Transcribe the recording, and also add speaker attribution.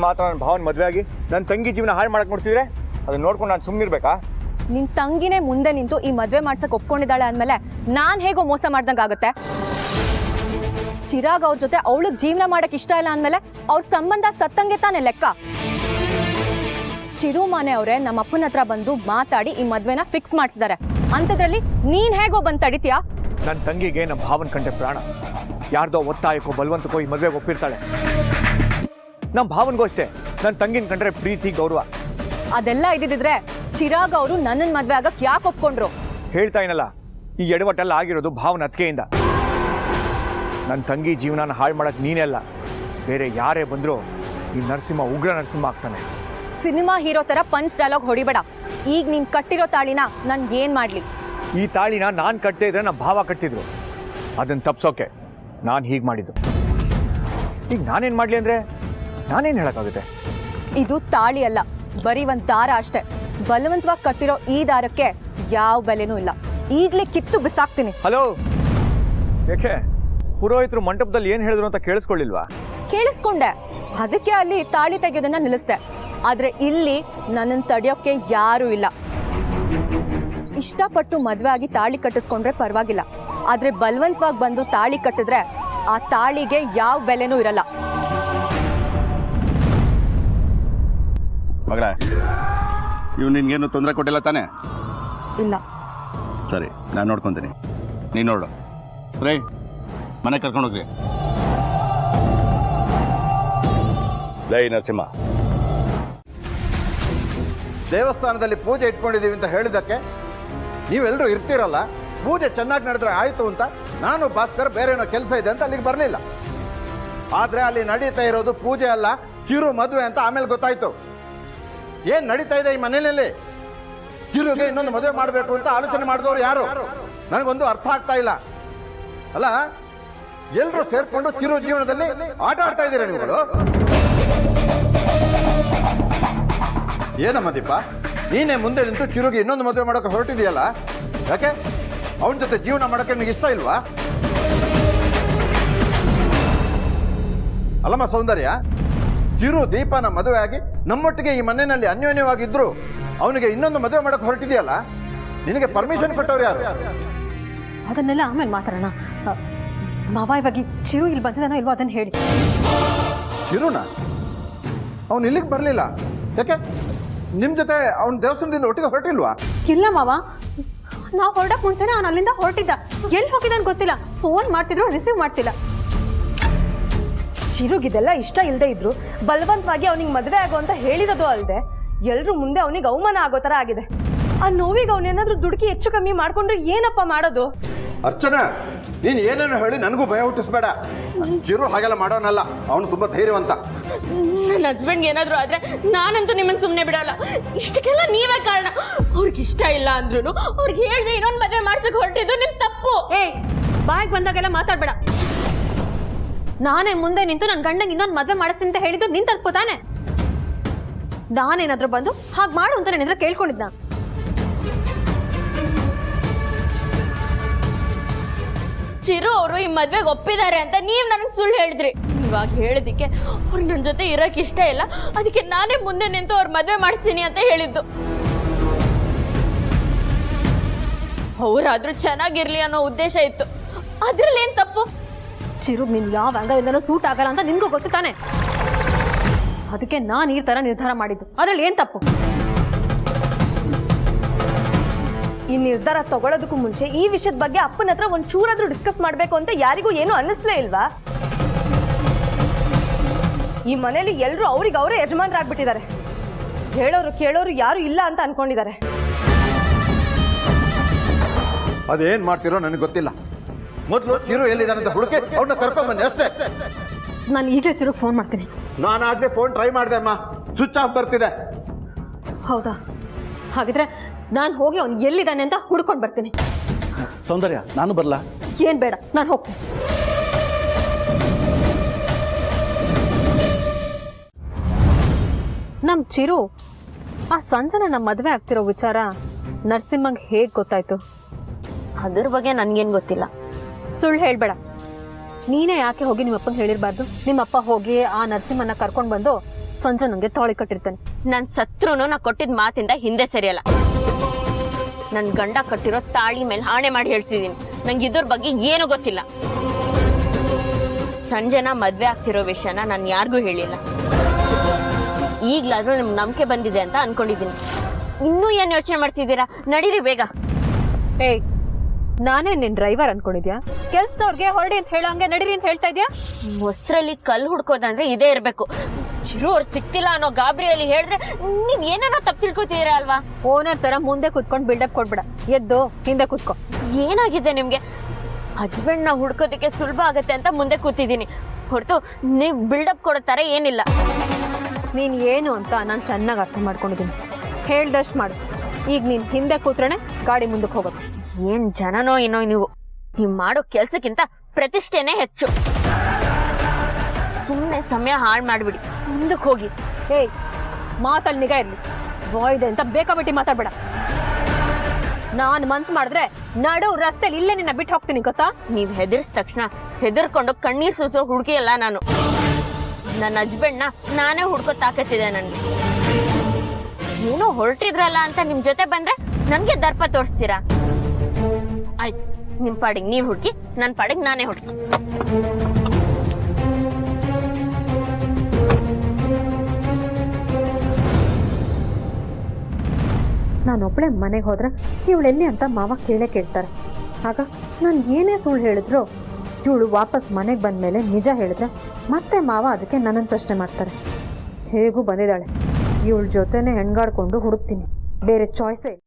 Speaker 1: ಮಾತ್ರ ನನ್ನ ಭಾವನ ಮದುವೆ ಆಗಿ ನನ್ನ ತಂಗಿ ಜೀವನ ಹಾಳು ಮಾಡಕ್ಕೆ ನೋಡ್ತಿದ್ರೆ ಅದನ್ನ ನೋಡ್ಕೊಂಡು ನಾನು ಸುಮ್ಮನಿರ್ಬೇಕಾ?
Speaker 2: ನಿನ್ ತಂಗಿನೇ ಮುಂದೆ ನಿಂತು ಈ ಮದ್ವೆ ಮಾಡ್ಸಕ್ ಒಪ್ಕೊಂಡಿದ್ದಾಳೆ ಅಂದ್ಮೇಲೆ ನಾನ್ ಹೇಗೋ ಮೋಸ ಮಾಡ್ದಂಗಾಗುತ್ತೆ. ಚಿರಾಗ್ ಅವ್ರ ಜೊತೆ ಅವಳಿಗೆ ಜೀವನ ಮಾಡಕ್ ಇಷ್ಟ ಇಲ್ಲ ಅಂದ್ಮೇಲೆ ಅವ್ರ ಸಂಬಂಧ ಸತ್ತಂಗೆ ತಾನೇ ಲೆಕ್ಕ. ಚಿರುಮಾನೆ ಅವರೇ ನಮ್ಮ ಅಪ್ಪನ ಹತ್ರ ಬಂದು ಮಾತಾಡಿ ಈ ಮದ್ವೆನ ಫಿಕ್ಸ್ ಮಾಡ್ತಿದ್ದಾರೆ. ಅಂತದ್ರಲ್ಲಿ ನೀನ್ ಹೇಗೋ ಬಂದ್ ತಡಿತೀಯಾ?
Speaker 1: ನನ್ನ ತಂಗಿಗೆ ನಮ್ಮ ಭಾವನ ಕಂಡೆ ಪ್ರಾಣ. ಯಾರ್ದೋ ಒತ್ತಾಯಕ್ಕೋ ಬಲವಂತಕ್ಕೋ ಈ ಮದುವೆಗೆ ಒಪ್ಪಿರ್ತಾಳೆ. ನಮ್ಮ ಭಾವನ್ಗೂ ಅಷ್ಟೇ ನನ್ನ ತಂಗಿನ ಕಂಡ್ರೆ ಪ್ರೀತಿ ಗೌರವ.
Speaker 2: ಅದೆಲ್ಲ ಇದ್ದಿದ್ರೆ ಚಿರಾಗ್ ಅವರು ನನ್ನನ್ ಮದ್ವೆ ಆಗಕ್ ಯಾಕೆ ಒಪ್ಕೊಂಡ್ರು?
Speaker 1: ಹೇಳ್ತಾ ಏನಲ್ಲ, ಈ ಎಡವಟ್ಟೆಲ್ಲ ಆಗಿರೋದು ಭಾವನ ಅತ್ತಿಗೆಯಿಂದ. ನನ್ನ ತಂಗಿ ಜೀವನ ಹಾಳು ಮಾಡಕ್ ನೀನೇ ಅಲ್ಲ, ಬೇರೆ ಯಾರೇ ಬಂದ್ರು ಈ ನರಸಿಂಹ ಉಗ್ರ ನರಸಿಂಹ ಆಗ್ತಾನೆ.
Speaker 2: ಸಿನಿಮಾ ಹೀರೋ ತರ ಪಂಚ್ ಡೈಲಾಗ್ ಹೊಡಿಬೇಡ. ಈಗ ನೀನ್ ಕಟ್ಟಿರೋ ತಾಳಿನ ನನ್ ಏನ್ ಮಾಡ್ಲಿ?
Speaker 1: ಈ ತಾಳಿನ ನಾನ್ ಕಟ್ಟದೇ ಇದ್ರೆ ನಮ್ಮ ಭಾವ ಕಟ್ಟಿದ್ರು. ಅದನ್ನ ತಪ್ಸೋಕೆ ನಾನು ಹೀಗೆ ಮಾಡಿದ್ದು. ಈಗ ನಾನೇನ್ ಮಾಡ್ಲಿ ಅಂದ್ರೆ ನಾನೇನ್ ಹೇಳಕ್ಕಾಗುತ್ತೆ?
Speaker 2: ಇದು ತಾಳಿ ಅಲ್ಲ, ಬರೀ ಒಂದ್ ದಾರ ಅಷ್ಟೇ. ಬಲವಂತವಾಗಿ ಕಟ್ಟಿರೋ ಈ ದಾರಕ್ಕೆ ಯಾವ ಬೆಲೆನೂ ಇಲ್ಲ. ಈಗ್ಲೇ ಕಿತ್ತು ಬಿಸಾಕ್ತೀನಿ.
Speaker 1: ಹಲೋ, ಯಾಕೆ ಪುರೋಹಿತರು ಮಂಟಪದಲ್ಲಿ ಏನ್ ಹೇಳಿದ್ರು ಅಂತ ಕೇಳಿಸ್ಕೊಳ್ಳಿಲ್ವಾ?
Speaker 2: ಕೇಳಿಸ್ಕೊಂಡೆ, ಅದಕ್ಕೆ ಅಲ್ಲಿ ತಾಳಿ ತೆಗೆಯೋದನ್ನ ನಿಲ್ಲಿಸ್ದೆ. ಆದ್ರೆ ಇಲ್ಲಿ ನನ್ನನ್ನು ತಡೆಯೋಕೆ ಯಾರೂ ಇಲ್ಲ. ಇಷ್ಟಪಟ್ಟು ಮದ್ವೆ ಆಗಿ ತಾಳಿ ಕಟ್ಟಿಸ್ಕೊಂಡ್ರೆ ಪರವಾಗಿಲ್ಲ, ಆದ್ರೆ ಬಲವಂತವಾಗಿ ಬಂದು ತಾಳಿ ಕಟ್ಟಿದ್ರೆ ಆ ತಾಳಿಗೆ ಯಾವ ಬೆಲೆನೂ ಇರಲ್ಲ.
Speaker 3: ಮಗಳ, ಇವ್ ನಿನ್ಗೇನು ತೊಂದರೆ ಕೊಟ್ಟಿಲ್ಲ ತಾನೆ?
Speaker 2: ಇಲ್ಲ.
Speaker 3: ಸರಿ, ನಾನು ನೋಡ್ಕೊಂತೀನಿ, ನೀನ್ ನೋಡು. ರೇ, ಮನೆ ಕರ್ಕೊಂಡೋಗ್ರಿ. ಲೈ ನರಸಿಂಹ,
Speaker 4: ದೇವಸ್ಥಾನದಲ್ಲಿ ಪೂಜೆ ಇಟ್ಕೊಂಡಿದ್ದೀವಿ ಅಂತ ಹೇಳಿದಕ್ಕೆ ನೀವೆಲ್ಲರೂ ಇರ್ತೀರಲ್ಲ, ಪೂಜೆ ಚೆನ್ನಾಗಿ ನಡೆದ್ರೆ ಆಯ್ತು ಅಂತ ನಾನು ಭಾಸ್ಕರ್ ಬೇರೆ ಏನೋ ಕೆಲಸ ಇದೆ ಅಂತ ಅಲ್ಲಿಗೆ ಬರಲಿಲ್ಲ. ಆದ್ರೆ ಅಲ್ಲಿ ನಡೀತಾ ಇರೋದು ಪೂಜೆ ಅಲ್ಲ, ಕಿರು ಮದುವೆ ಅಂತ ಆಮೇಲೆ ಗೊತ್ತಾಯ್ತು. ಏನ್ ನಡೀತಾ ಇದೆ ಈ ಮನೆಯಲ್ಲಿ? ಕಿರುಗೆ ಇನ್ನೊಂದು ಮದುವೆ ಮಾಡಬೇಕು ಅಂತ ಆಲೋಚನೆ ಮಾಡಿದವರು ಯಾರು? ನನಗೊಂದು ಅರ್ಥ ಆಗ್ತಾ ಇಲ್ಲ. ಅಲ್ಲ, ಎಲ್ಲರೂ ಸೇರ್ಕೊಂಡು ಕಿರು ಜೀವನದಲ್ಲಿ ಆಟ ಆಡ್ತಾ ಇದ್ದೀರಾ ನೀವುಗಳು? ಏನಮ್ಮ ದೀಪ, ನೀನೇ ಮುಂದೆ ನಿಂತು ಕಿರುಗೆ ಇನ್ನೊಂದು ಮದುವೆ ಮಾಡೋಕೆ ಹೊರಟಿದೆಯಲ್ಲ, ಯಾಕೆ? ಅವನ ಜೊತೆ ಜೀವನ ಮಾಡೋಕೆ ನಿಮಗೆ ಇಷ್ಟ ಇಲ್ವಾ? ಅಲ್ಲಮ್ಮ ಸೌಂದರ್ಯ, ಕಿರು ದೀಪನ ಮದುವೆ ಆಗಿ ನಮ್ಮೊಟ್ಟಿಗೆ ಈ ಮನೆಯಲ್ಲಿ ಅನ್ಯೋನ್ಯವಾಗಿದ್ರು ಅವನಿಗೆ ಇನ್ನೊಂದು ಮದುವೆ ಮಾಡೋಕೆ ಹೊರಟಿದೆಯಲ್ಲ, ನಿನಗೆ ಪರ್ಮಿಷನ್ ಕೊಟ್ಟವ್ರು ಯಾರು?
Speaker 2: ಅದನ್ನೆಲ್ಲ ಆಮೇಲೆ ಮಾತಾಡೋಣ. ಮಾವ, ಇವಾಗ ಚಿರು ಇಲ್ಲಿ ಬಂದಿದ್ದಾನೋ ಇಲ್ವೋ ಅದನ್ನ ಹೇಳಿ.
Speaker 4: ಚಿರುನ ಅವನು ಇಲ್ಲಿಗೆ ಬರಲಿಲ್ಲ, ಯಾಕೆ? ನಿಮ್ ಜೊತೆ ಅವನ ದೇವಸ್ಥಾನದಿಂದ ಒಟ್ಟಿಗೆ ಹೊರಟಿಲ್ವಾ?
Speaker 2: ಇಲ್ಲ ಮಾವ, ನಾವು ಹೊರಡಕ್ ಮುಂಚೆನೆ ಅವನು ಅಲ್ಲಿಂದ ಹೊರಟಿದ್ದ. ಎಲ್ಲಿ ಹೋಗಿದ್ದಾನೆ ಗೊತ್ತಿಲ್ಲ. ಫೋನ್ ಮಾಡ್ತಿದ್ರು, ರಿಸೀವ್ ಮಾಡ್ತಿಲ್ಲ. ಚಿರುಗಿದೆಲ್ಲ ಇಷ್ಟ ಇಲ್ಲದೆ ಇದ್ರು ಬಲವಂತವಾಗಿ ಅವನಿಗೆ ಮದುವೆ ಆಗೋ ಅಂತ ಹೇಳಿರೋದು ಅಲ್ಲದೆ ಎಲ್ರು ಮುಂದೆ ಅವನಿಗೆ ಅವಮಾನ ಆಗೋ ತರ ಆಗಿದೆ. ಆ ನೋವಿಗೆ ಅವನೇನಾದ್ರೂ ದುಡುಕಿ ಹೆಚ್ಚು ಕಮ್ಮಿ ಮಾಡ್ಕೊಂಡ್ರೆ ಏನಪ್ಪ ಮಾಡೋದು?
Speaker 4: ಅರ್ಚನಾ, ನೀನ್ ಏನೇನು ಹೇಳಿ ನನಗೂ ಭಯ ಹುಟ್ಟಿಸ್ಬೇಡ. ಚಿರು ಹಾಗೆಲ್ಲ ಮಾಡೋನಲ್ಲ, ಅವನು ತುಂಬಾ ಧೈರ್ಯವಂತ.
Speaker 5: ನನ್ನ ಹಸ್ಬೆಂಡ್ಗೆ ಏನಾದ್ರು ಆದ್ರೆ ನಾನಂತೂ ನಿಮ್ಮನ್ನ ಸುಮ್ಮನೆ ಬಿಡಲ್ಲ. ಇಷ್ಟಕ್ಕೆಲ್ಲ ನೀವೇ ಕಾರಣ. ಅವ್ರಿಗೆ ಇಷ್ಟ ಇಲ್ಲ ಅಂದ್ರೂ ಅವ್ರಿಗೆ ಹೇಳ್ದೆ ಇನ್ನೊಂದು ಮದುವೆ ಮಾಡ್ಸಕ್ ಹೊರಟಿದ್ದು ನಿಮ್ ತಪ್ಪು.
Speaker 2: ಬಾಯಿಗೆ ಬಂದಾಗೆಲ್ಲ ಮಾತಾಡ್ಬೇಡ. ನಾನೇ ಮುಂದೆ ನಿಂತು ನನ್ನ ಗಂಡಂಗೆ ಇನ್ನೊಂದು ಮದುವೆ ಮಾಡಿಸ್ತೀನಿ ಅಂತ ಹೇಳಿದ್ದು ನಿನ್ ತಪ್ಪು ತಾನೆ? ನಾನೇನಾದ್ರೂ ಬಂದು ಹಾಗೆ ಮಾಡು ಅಂತ ನನ್ನ ಹತ್ರ ಕೇಳ್ಕೊಂಡಿದ್ದ?
Speaker 5: ಚಿರು ಅವರು ಈ ಮದ್ವೆಗೆ ಒಪ್ಪಿದ್ದಾರೆ ಅಂತ ನೀವ್ ನನಗೆ ಸುಳ್ಳು ಹೇಳಿದ್ರಿ. ಇವಾಗ ಹೇಳೋದಿಕ್ಕೆ ಅವ್ರು ನನ್ನ ಜೊತೆ ಇರಕ್ ಇಷ್ಟ ಇಲ್ಲ, ಅದಕ್ಕೆ ನಾನೇ ಮುಂದೆ ನಿಂತು ಅವ್ರ ಮದ್ವೆ ಮಾಡಿಸ್ತೀನಿ ಅಂತ ಹೇಳಿದ್ದು. ಅವರಾದ್ರೂ ಚೆನ್ನಾಗಿರ್ಲಿ ಅನ್ನೋ ಉದ್ದೇಶ ಇತ್ತು. ಅದ್ರಲ್ಲಿ ಏನ್ ತಪ್ಪು?
Speaker 2: ಚಿರು ನಿನ್ ಯಾವ ಅಂಗದಿಂದನೂ ಸೂಟ್ ಆಗಲ್ಲ ಅಂತ ನಿನ್ಗೂ ಗೊತ್ತು ತಾನೆ? ಅದಕ್ಕೆ ನಾನು ಈ ತರ ನಿರ್ಧಾರ ಮಾಡಿದ್ದು. ಅದ್ರಲ್ಲಿ ಏನ್ ತಪ್ಪು? ಈ ನಿರ್ಧಾರ ತಗೊಳ್ಳೋದಕ್ಕೂ ಮುಂಚೆ ಈ ವಿಷಯದ ಬಗ್ಗೆ ಅಪ್ಪನ ಹತ್ರ ಒಂದ್ ಚೂರಾದ್ರೂ ಡಿಸ್ಕಸ್ ಮಾಡ್ಬೇಕು ಅಂತ ಯಾರಿಗೂ ಏನು ಅನ್ನಿಸ್ಲೇ ಇಲ್ವಾ? ಈ ಮನೇಲಿ ಎಲ್ರು ಅವ್ರಿಗೆ ಅವರೇ ಯಜಮಾನ್ರಾಗ್ಬಿಟ್ಟಿದ್ದಾರೆ. ಹೇಳೋರು ಕೇಳೋರು ಯಾರು ಇಲ್ಲ ಅಂತ ಅನ್ಕೊಂಡಿದ್ದಾರೆ.
Speaker 4: ಅದೇನ್ ಮಾಡ್ತಿರೋ ನನಗೆ ಗೊತ್ತಿಲ್ಲ. ಮೊದಲು ಚಿರು ಎಲ್ಲಿದ್ದಾನಂತ ಹುಡುಕಿ ಅವ್ನ ಕರ್ಕೊಂಡ್ ಬನ್ನಿ ಅಷ್ಟೇ.
Speaker 2: ನಾನು ಈಗಲೇ ಚಿರು ಫೋನ್ ಮಾಡ್ತೀನಿ.
Speaker 4: ನಾನಾಗ್ಲೇ ಫೋನ್ ಟ್ರೈ ಮಾಡಿದೆ ಅಮ್ಮ, ಸ್ವಿಚ್ ಆಫ್ ಬರ್ತಿದೆ.
Speaker 2: ಹೌದಾ? ಹಾಗಿದ್ರೆ ನಾನು ಹೋಗಿ ಅವ್ನು ಎಲ್ಲಿದ್ದಾನೆ ಅಂತ ಹುಡ್ಕೊಂಡು ಬರ್ತೀನಿ.
Speaker 3: ಸೌಂದರ್ಯ, ನಾನು ಬರಲ್ಲ?
Speaker 2: ಏನ್ ಬೇಡ, ನಾನು ಹೋಗ್ತೀನಿ. ನಮ್ ಚಿರು ಆ ಸಂಜನ ನಮ್ಮ ಮದ್ವೆ ಆಗ್ತಿರೋ ವಿಚಾರ ನರಸಿಂಹಂಗ್ ಹೇಗ್ ಗೊತ್ತಾಯ್ತು?
Speaker 5: ಅದ್ರ ಬಗ್ಗೆ ನನ್ಗೇನ್ ಗೊತ್ತಿಲ್ಲ.
Speaker 2: ಸುಳ್ಳು ಹೇಳ್ಬೇಡ. ನೀನೇ ಯಾಕೆ ಹೋಗಿ ನಿಮ್ಮಪ್ಪಂಗೆ ಹೇಳಿರ್ಬಾರ್ದು? ನಿಮ್ಮಪ್ಪ ಹೋಗಿ ಆ ನರಸಿಂಹನ ಕರ್ಕೊಂಡು ಬಂದು ಸಂಜೆ ನಂಗೆ ತಾಳಿ ಕಟ್ಟಿರ್ತಾನೆ.
Speaker 5: ನಾನ್ ಸತ್ರುನು ನಾ ಕೊಟ್ಟಿದ್ ಮಾತಿಂದ ಹಿಂದೆ ಸರಿಯಲ್ಲ. ನನ್ ಗಂಡ ಕಟ್ಟಿರೋ ತಾಳಿ ಮೇಲೆ ಆಣೆ ಮಾಡಿ ಹೇಳ್ತಿದೀನಿ, ನಂಗೆ ಇದ್ರ ಬಗ್ಗೆ ಏನು ಗೊತ್ತಿಲ್ಲ. ಸಂಜೆನ ಮದ್ವೆ ಆಗ್ತಿರೋ ವಿಷಯನ ನಾನು ಯಾರಿಗೂ ಹೇಳಿಲ್ಲ. ಈಗ್ಲಾದ್ರೂ ನಿಮ್ಗೆ ನಂಬಿಕೆ ಬಂದಿದೆ ಅಂತ ಅನ್ಕೊಂಡಿದೀನಿ. ಇನ್ನೂ ಏನ್ ಯೋಚನೆ ಮಾಡ್ತಿದ್ದೀರಾ? ನಡೀರಿ ಬೇಗ.
Speaker 2: ಏಯ್, ನಾನೇ ನಿನ್ ಡ್ರೈವರ್ ಅನ್ಕೊಂಡಿದ್ಯಾ? ಕೆಲ್ಸದವ್ರಿಗೆ ಹೊರಡಿ ಅಂತ ಹೇಳಂಗೆ ನಡೀರಿ ಅಂತ ಹೇಳ್ತಾ ಇದ್ಯಾ?
Speaker 5: ಮೊಸರಲ್ಲಿ ಕಲ್ಲು ಹುಡ್ಕೋದಂದ್ರೆ ಇದೇ ಇರ್ಬೇಕು. ಚಿರು ಅವ್ರು ಸಿಕ್ತಿಲ್ಲ ಅನ್ನೋ ಗಾಬರಿಯಲ್ಲಿ ಹೇಳಿದ್ರೆ ನೀವ್ ಏನೇನೋ ತಪ್ಪು ತಿಳ್ಕೊತೀರಾ ಅಲ್ವಾ?
Speaker 2: ಓನರ್ ತರ ಮುಂದೆ ಕುತ್ಕೊಂಡ್ ಬಿಲ್ಡಪ್ ಕೊಡ್ಬೇಡ, ಎದ್ದು ಹಿಂದೆ ಕುತ್ಕೋ.
Speaker 5: ಏನಾಗಿದೆ ನಿಮ್ಗೆ? ಹಸ್ಬೆಂಡ್ ನ ಹುಡ್ಕೋದಕ್ಕೆ ಸುಲಭ ಆಗತ್ತೆ ಅಂತ ಮುಂದೆ ಕೂತಿದ್ದೀನಿ ಹೊರತು ನೀವ್ ಬಿಲ್ಡಪ್ ಕೊಡೋ ತರ ಏನಿಲ್ಲ.
Speaker 2: ನೀನ್ ಏನು ಅಂತ ನಾನು ಚೆನ್ನಾಗಿ ಅರ್ಥ ಮಾಡ್ಕೊಂಡಿದ್ದೀನಿ. ಹೇಳ್ದಷ್ಟು ಮಾಡು. ಈಗ ನೀನ್ ಹಿಂದೆ ಕೂತ್ರೆ ಗಾಡಿ ಮುಂದಕ್ಕೆ ಹೋಗೋದು.
Speaker 5: ಏನ್ ಜನನೋ ಏನೋ ನೀವು ಮಾಡೋ ಕೆಲ್ಸಕ್ಕಿಂತ ಪ್ರತಿಷ್ಠೆನೇ ಹೆಚ್ಚು. ಸುಮ್ಮನೆ ಸಮಯ ಹಾಳು ಮಾಡ್ಬಿಡಿ, ಮುಂದಕ್ಕೆ ಹೋಗಿ.
Speaker 2: ಏಯ್, ಮಾತಲ್ಲಿ ನಿಗಾ ಇರ್ಲಿ. ಬಾಯ್ದೆ ಅಂತ ಬೇಕಾಬಿಟ್ಟಿ ಮಾತಾಡ್ಬೇಡ. ನಾನ್ ಮನ್ಸು ಮಾಡಿದ್ರೆ ನಡು ರಸ್ತೆಲಿ ಇಲ್ಲೇ ನಿನ್ನ ಬಿಟ್ಟು ಹೋಗ್ತೀನಿ, ಗೊತ್ತಾ?
Speaker 5: ನೀವ್ ಹೆದರ್ಸ್ ತಕ್ಷಣ ಹೆದರ್ಕೊಂಡು ಕಣ್ಣೀರ್ ಸೂಸೋ ಹುಡುಗಿ ಅಲ್ಲ ನಾನು. ನನ್ನ ಹಸ್ಬೆಂಡ್ನ ನಾನೇ ಹುಡ್ಕೋ ತಾಕತ್ತಿದೆ ನನ್ಗೆ. ಏನೋ ಹೊರಟಿದ್ರಲ್ಲ ಅಂತ ನಿಮ್ ಜೊತೆ ಬಂದ್ರೆ ನನ್ಗೆ ದರ್ಪ ತೋರಿಸ್ತೀರಾ? ಆಯ್ತು, ನಿಮ್ ಪಾಡಿಗೆ ನೀವ್ ಹುಡುಕಿ, ನನ್ ಪಾಡಿಗೆ ನಾನೇ ಹುಡುಕಿ.
Speaker 2: ನಾನೊಬ್ಳೆ ಮನೆಗೆ ಹೋದ್ರೆ ಇವಳೆಲ್ಲಿ ಅಂತ ಮಾವ ಕೇಳ್ತಾರೆ. ಆಗ ನಾನು ಏನೇ ಸುಳ್ಳು ಹೇಳಿದ್ರು ಇವಳು ವಾಪಸ್ ಮನೆಗೆ ಬಂದ್ಮೇಲೆ ನಿಜ ಹೇಳಿದ್ರೆ ಮತ್ತೆ ಮಾವ ಅದಕ್ಕೆ ನನ್ನನ್ನು ಪ್ರಶ್ನೆ ಮಾಡ್ತಾರೆ. ಹೇಗೂ ಬಂದಿದ್ದಾಳೆ, ಇವಳ ಜೊತೆನೆ ಹೆಣ್ಗಾಡ್ಕೊಂಡು ಹುಡುಕ್ತೀನಿ, ಬೇರೆ ಚಾಯ್ಸೇ ಇಲ್ಲ.